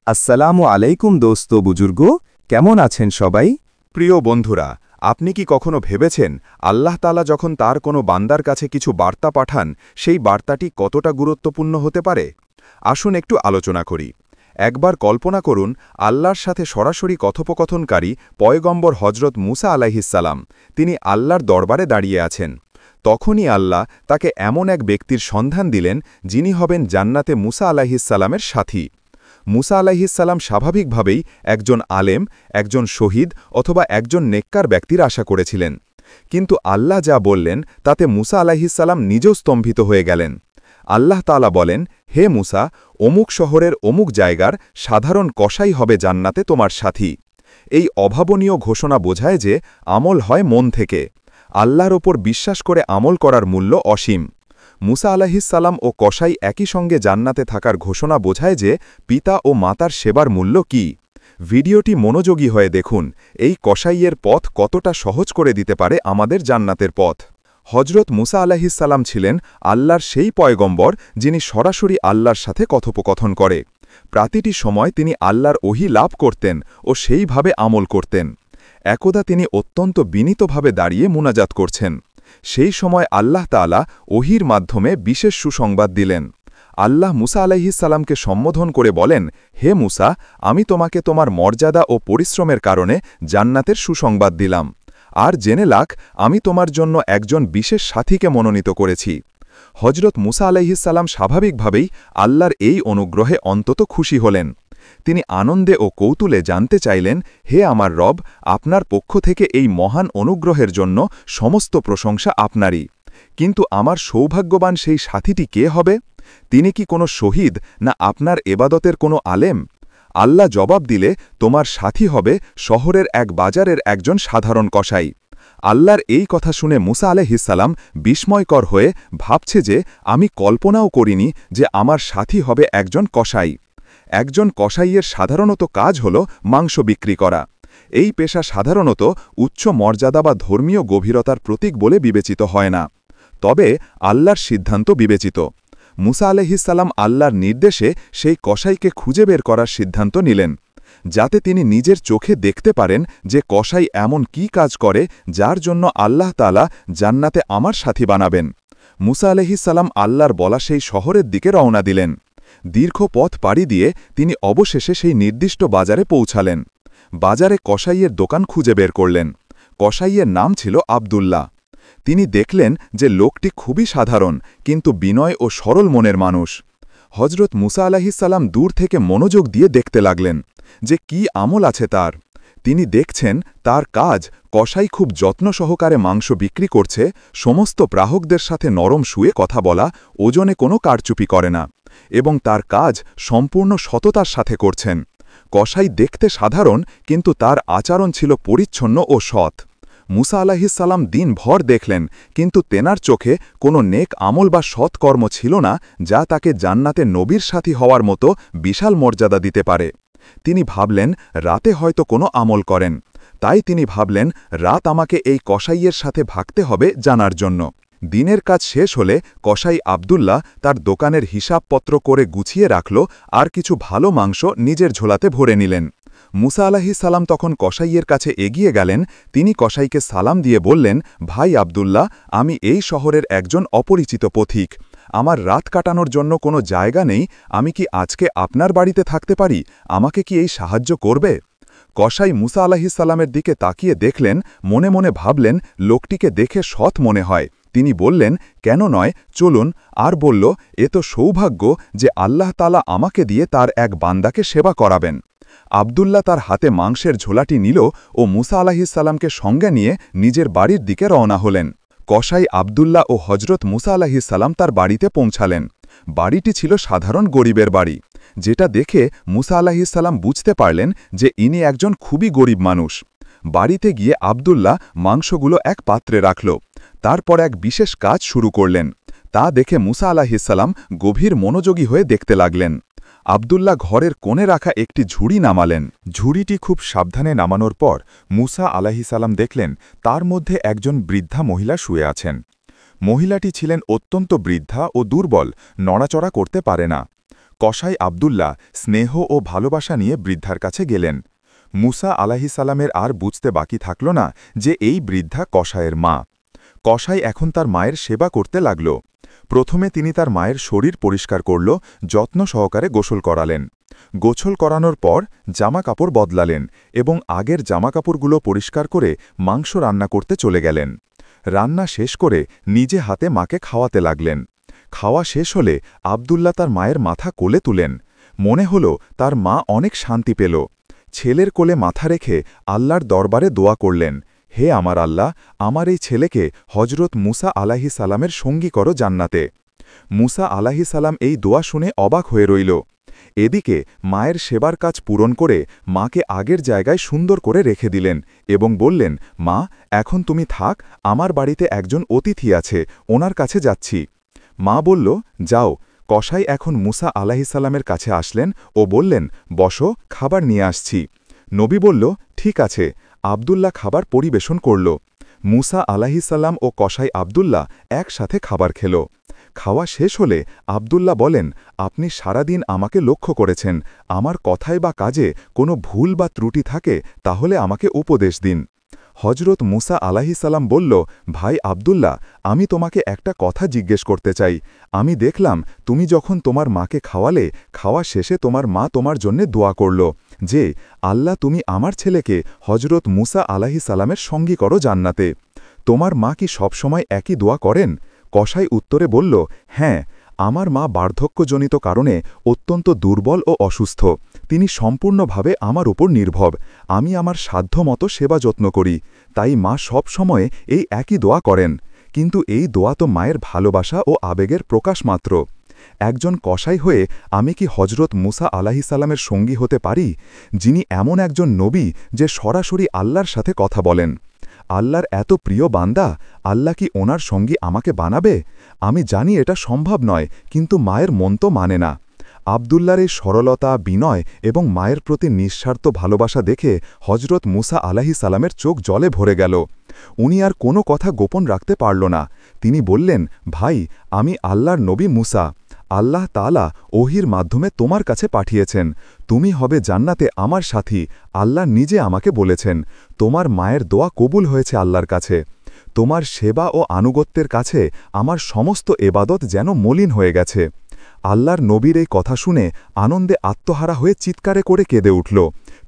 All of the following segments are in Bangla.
আসসালামু আলাইকুম দোস্ত বুজুর্গ, কেমন আছেন সবাই? প্রিয় বন্ধুরা, আপনি কি কখনো ভেবেছেন আল্লাহ তাআলা যখন তার কোনো বান্দার কাছে কিছু বার্তা পাঠান সেই বার্তাটি কতটা গুরুত্বপূর্ণ হতে পারে? আসুন একটু আলোচনা করি। একবার কল্পনা করুন আল্লাহর সাথে সরাসরি কথোপকথনকারী পয়গম্বর হজরত মুসা আলাইহিসসালাম, তিনি আল্লাহর দরবারে দাঁড়িয়ে আছেন। তখনই আল্লাহ তাকে এমন এক ব্যক্তির সন্ধান দিলেন যিনি হবেন জান্নাতে মুসা আলাইহিসসালামের সাথী। মুসা আলাইহিসসালাম স্বাভাবিকভাবেই একজন আলেম, একজন শহীদ অথবা একজন নেককার ব্যক্তির আশা করেছিলেন। কিন্তু আল্লাহ যা বললেন তাতে মুসা আলাইহিসসালাম নিজেও স্তম্ভিত হয়ে গেলেন। আল্লাহ তাআলা বলেন, হে মুসা, অমুক শহরের অমুক জায়গার সাধারণ কসাই হবে জান্নাতে তোমার সাথী। এই অভাবনীয় ঘোষণা বোঝায় যে আমল হয় মন থেকে। আল্লাহর ওপর বিশ্বাস করে আমল করার মূল্য অসীম। মুসা আলাইহিসসালাম ও কসাই একই সঙ্গে জান্নাতে থাকার ঘোষণা বোঝায় যে পিতা ও মাতার সেবার মূল্য কী। ভিডিওটি মনোযোগী হয়ে দেখুন, এই কসাইয়ের পথ কতটা সহজ করে দিতে পারে আমাদের জান্নাতের পথ। হজরত মুসা আলাইহিসসালাম ছিলেন আল্লাহর সেই পয়গম্বর যিনি সরাসরি আল্লাহর সাথে কথোপকথন করে। প্রতিটি সময় তিনি আল্লাহর ওহী লাভ করতেন ও সেইভাবে আমল করতেন। একদা তিনি অত্যন্ত বিনীতভাবে দাঁড়িয়ে মুনাজাত করছেন। সেই সময় আল্লাহ তাআলা ওহীর মাধ্যমে বিশেষ সুসংবাদ দিলেন। আল্লাহ মুসা আলাইহিসসালামকে সম্বোধন করে বলেন, হে মুসা, আমি তোমাকে তোমার মর্যাদা ও পরিশ্রমের কারণে জান্নাতের সুসংবাদ দিলাম। আর জেনে লাখ, আমি তোমার জন্য একজন বিশেষ সাথীকে মনোনীত করেছি। হজরত মুসা আলাইহিসসালাম স্বাভাবিকভাবেই আল্লাহর এই অনুগ্রহে অন্তত খুশি হলেন। তিনি আনন্দে ও কৌতূহলে জানতে চাইলেন, হে আমার রব, আপনার পক্ষ থেকে এই মহান অনুগ্রহের জন্য সমস্ত প্রশংসা আপনারই। কিন্তু আমার সৌভাগ্যবান সেই সাথীটি কে হবে? তিনি কি কোনো শহীদ, না আপনার এবাদতের কোনো আলেম? আল্লাহ জবাব দিলে, তোমার সাথী হবে শহরের এক বাজারের একজন সাধারণ কসাই। আল্লাহর এই কথা শুনে মুসা আলাইহিসসালাম বিস্ময়কর হয়ে ভাবছে যে আমি কল্পনাও করিনি যে আমার সাথী হবে একজন কসাই। একজন কসাইয়ের সাধারণত কাজ হল মাংস বিক্রি করা। এই পেশা সাধারণত উচ্চ মর্যাদা বা ধর্মীয় গভীরতার প্রতীক বলে বিবেচিত হয় না। তবে আল্লাহর সিদ্ধান্ত বিবেচিত। মুসা আলাইহিসসালাম আল্লাহর নির্দেশে সেই কসাইকে খুঁজে বের করার সিদ্ধান্ত নিলেন, যাতে তিনি নিজের চোখে দেখতে পারেন যে কসাই এমন কি কাজ করে যার জন্য আল্লাহ তাআলা জান্নাতে আমার সাথী বানাবেন। মুসা আলাইহিসসালাম আল্লাহর বলা সেই শহরের দিকে রওনা দিলেন। দীর্ঘ পথ পাড়ি দিয়ে তিনি অবশেষে সেই নির্দিষ্ট বাজারে পৌঁছালেন। বাজারে কসাইয়ের দোকান খুঁজে বের করলেন। কসাইয়ের নাম ছিল আব্দুল্লাহ। তিনি দেখলেন যে লোকটি খুবই সাধারণ, কিন্তু বিনয় ও সরল মনের মানুষ। হজরত মুসা আলাইহিসসালাম দূর থেকে মনোযোগ দিয়ে দেখতে লাগলেন যে কি আমল আছে তার। তিনি দেখছেন তার কাজ, কসাই খুব যত্ন সহকারে মাংস বিক্রি করছে, সমস্ত গ্রাহকদের সাথে নরম শুয়ে কথা বলা, ওজনে কোনো কারচুপি করে না, এবং তার কাজ সম্পূর্ণ সততার সাথে করছেন। কসাই দেখতে সাধারণ, কিন্তু তার আচরণ ছিল পরিচ্ছন্ন ও সৎ। মুসা আলাইহিসসালাম দিনভর দেখলেন, কিন্তু তেনার চোখে কোনো নেক আমল বা সৎকর্ম ছিল না যা তাকে জান্নাতে নবীর সাথী হওয়ার মতো বিশাল মর্যাদা দিতে পারে। তিনি ভাবলেন রাতে হয়তো কোনো আমল করেন। তাই তিনি ভাবলেন রাত আমাকে এই কসাইয়ের সাথে ভাগতে হবে জানার জন্য। দিনের কাজ শেষ হলে কসাই আব্দুল্লাহ তার দোকানের হিসাবপত্র করে গুছিয়ে রাখল, আর কিছু ভালো মাংস নিজের ঝোলাতে ভরে নিলেন। মুসা আলাইহিসসালাম তখন কসাইয়ের কাছে এগিয়ে গেলেন। তিনি কসাইকে সালাম দিয়ে বললেন, ভাই আব্দুল্লাহ, আমি এই শহরের একজন অপরিচিত পথিক। আমার রাত কাটানোর জন্য কোনো জায়গা নেই। আমি কি আজকে আপনার বাড়িতে থাকতে পারি? আমাকে কি এই সাহায্য করবে? কসাই মুসা আলাইহিসসালামের দিকে তাকিয়ে দেখলেন, মনে মনে ভাবলেন লোকটিকে দেখে সৎ মনে হয়। তিনি বললেন, কেন নয়, চলুন। আর বলল, এ তো সৌভাগ্য যে আল্লাহ তাআলা আমাকে দিয়ে তার এক বান্দাকে সেবা করাবেন। আব্দুল্লাহ তার হাতে মাংসের ঝোলাটি নিল ও মুসা আলাইহিসসালামকে সঙ্গে নিয়ে নিজের বাড়ির দিকে রওনা হলেন। কসাই আব্দুল্লাহ ও হজরত মুসা আলাইহিসসালাম তার বাড়িতে পৌঁছালেন। বাড়িটি ছিল সাধারণ গরিবের বাড়ি, যেটা দেখে মুসা আলাইহিসসালাম বুঝতে পারলেন যে ইনি একজন খুবই গরিব মানুষ। বাড়িতে গিয়ে আব্দুল্লাহ মাংসগুলো এক পাত্রে রাখল। তারপর এক বিশেষ কাজ শুরু করলেন। তা দেখে মুসা আলাইহিসসালাম গভীর মনোযোগী হয়ে দেখতে লাগলেন। আব্দুল্লাহ ঘরের কোণে রাখা একটি ঝুড়ি নামালেন। ঝুড়িটি খুব সাবধানে নামানোর পর মুসা আলাইহিসসালাম দেখলেন তার মধ্যে একজন বৃদ্ধা মহিলা শুয়ে আছেন। মহিলাটি ছিলেন অত্যন্ত বৃদ্ধা ও দুর্বল, নড়াচড়া করতে পারে না। কসাই আব্দুল্লাহ স্নেহ ও ভালোবাসা নিয়ে বৃদ্ধার কাছে গেলেন। মুসা আলাহিসাল্লামের আর বুঝতে বাকি থাকল না যে এই বৃদ্ধা কসাইয়ের মা। কসাই এখন তার মায়ের সেবা করতে লাগল। প্রথমে তিনি তার মায়ের শরীর পরিষ্কার করল, যত্ন সহকারে গোসল করালেন। গোসল করানোর পর জামাকাপড় বদলালেন এবং আগের জামাকাপড়গুলো পরিষ্কার করে মাংস রান্না করতে চলে গেলেন। রান্না শেষ করে নিজে হাতে মাকে খাওয়াতে লাগলেন। খাওয়া শেষ হলে আব্দুল্লাহ তার মায়ের মাথা কোলে তুলেন। মনে হল তার মা অনেক শান্তি পেল। ছেলের কোলে মাথা রেখে আল্লাহর দরবারে দোয়া করলেন, হে আমার আল্লাহ, আমার এই ছেলেকে হজরত মুসা আলাহিসাল্লামের সঙ্গী করো জান্নাতে। মুসা আলাহিসাল্লাম এই দোয়া শুনে অবাক হয়ে রইল। এদিকে মায়ের সেবার কাজ পূরণ করে মাকে আগের জায়গায় সুন্দর করে রেখে দিলেন এবং বললেন, মা, এখন তুমি থাক, আমার বাড়িতে একজন অতিথি আছে, ওনার কাছে যাচ্ছি। মা বলল, যাও। কসাই এখন মুসা আলাহিসাল্লামের কাছে আসলেন ও বললেন, বসো, খাবার নিয়ে আসছি। নবী বলল, ঠিক আছে। আব্দুল্লাহ খাবার পরিবেশন করল। মুসা আলাহিসাল্লাম ও কসাই আব্দুল্লাহ একসাথে খাবার খেল। খাওয়া শেষ হলে আব্দুল্লাহ বলেন, আপনি সারাদিন আমাকে লক্ষ্য করেছেন, আমার কথায় বা কাজে কোনো ভুল বা ত্রুটি থাকে তাহলে আমাকে উপদেশ দিন। হজরত মুসা আলাহিসাল্লাম বলল, ভাই আব্দুল্লাহ, আমি তোমাকে একটা কথা জিজ্ঞেস করতে চাই। আমি দেখলাম তুমি যখন তোমার মাকে খাওয়ালে, খাওয়া শেষে তোমার মা তোমার জন্যে দোয়া করল যে, আল্লাহ, তুমি আমার ছেলেকে হজরত মুসা আলাহিসাল্লামের সঙ্গী করো জান্নাতে। তোমার মা কি সবসময় একই দোয়া করেন? কসাই উত্তরে বলল, হ্যাঁ, আমার মা বার্ধক্যজনিত কারণে অত্যন্ত দুর্বল ও অসুস্থ। তিনি সম্পূর্ণভাবে আমার উপর নির্ভর। আমি আমার সাধ্যমতো সেবা যত্ন করি, তাই মা সব সময়ে এই একই দোয়া করেন। কিন্তু এই দোয়া তো মায়ের ভালোবাসা ও আবেগের প্রকাশ মাত্র। একজন কসাই হয়ে আমি কি হজরত মুসা আলাহিসাল্লামের সঙ্গী হতে পারি, যিনি এমন একজন নবী যে সরাসরি আল্লাহর সাথে কথা বলেন? আল্লাহর এত প্রিয় বান্দা, আল্লাহ কি ওনার সঙ্গী আমাকে বানাবে? আমি জানি এটা সম্ভব নয়, কিন্তু মায়ের মন তো মানে না। আব্দুল্লাহর এই সরলতা, বিনয় এবং মায়ের প্রতি নিঃস্বার্থ ভালোবাসা দেখে হজরত মুসা আলাহিসাল্লামের চোখ জলে ভরে গেল। উনি আর কোনো কথা গোপন রাখতে পারল না। তিনি বললেন, ভাই, আমি আল্লাহর নবী মুসা। আল্লাহ তাআলা ওহির মাধ্যমে তোমার কাছে পাঠিয়েছেন। তুমি হবে জান্নাতে আমার সাথী। আল্লাহ নিজে আমাকে বলেছেন, তোমার মায়ের দোয়া কবুল হয়েছে আল্লাহর কাছে। তোমার সেবা ও আনুগত্যের কাছে আমার সমস্ত এবাদত যেন মলিন হয়ে গেছে। আল্লাহর নবীর এই কথা শুনে আনন্দে আত্মহারা হয়ে চিৎকারে করে কেঁদে উঠল।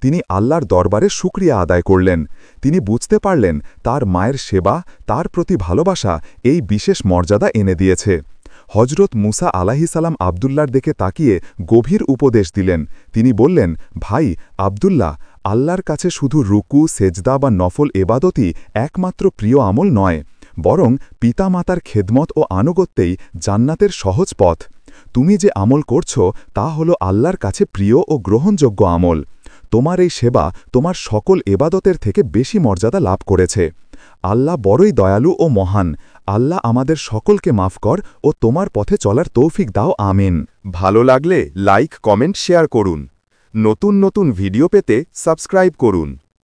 তিনি আল্লাহর দরবারে শুকরিয়া আদায় করলেন। তিনি বুঝতে পারলেন তার মায়ের সেবা, তার প্রতি ভালোবাসা এই বিশেষ মর্যাদা এনে দিয়েছে। হজরত মুসা আলাহিসাল্লাম আব্দুল্লাহর দিকে তাকিয়ে গভীর উপদেশ দিলেন। তিনি বললেন, ভাই আব্দুল্লাহ, আল্লাহর কাছে শুধু রুকু, সেজদা বা নফল এবাদতই একমাত্র প্রিয় আমল নয়, বরং পিতামাতার খেদমত ও আনুগত্যেই জান্নাতের সহজ পথ। তুমি যে আমল করছ তা হল আল্লাহর কাছে প্রিয় ও গ্রহণযোগ্য আমল। তোমার এই সেবা তোমার সকল এবাদতের থেকে বেশি মর্যাদা লাভ করেছে। আল্লাহ বড়ই দয়ালু ও মহান। আল্লাহ আমাদের সকলকে মাফ কর ও তোমার পথে চলার তৌফিক দাও, আমিন। ভালো লাগলে লাইক, কমেন্ট, শেয়ার করুন। নতুন নতুন ভিডিও পেতে সাবস্ক্রাইব করুন।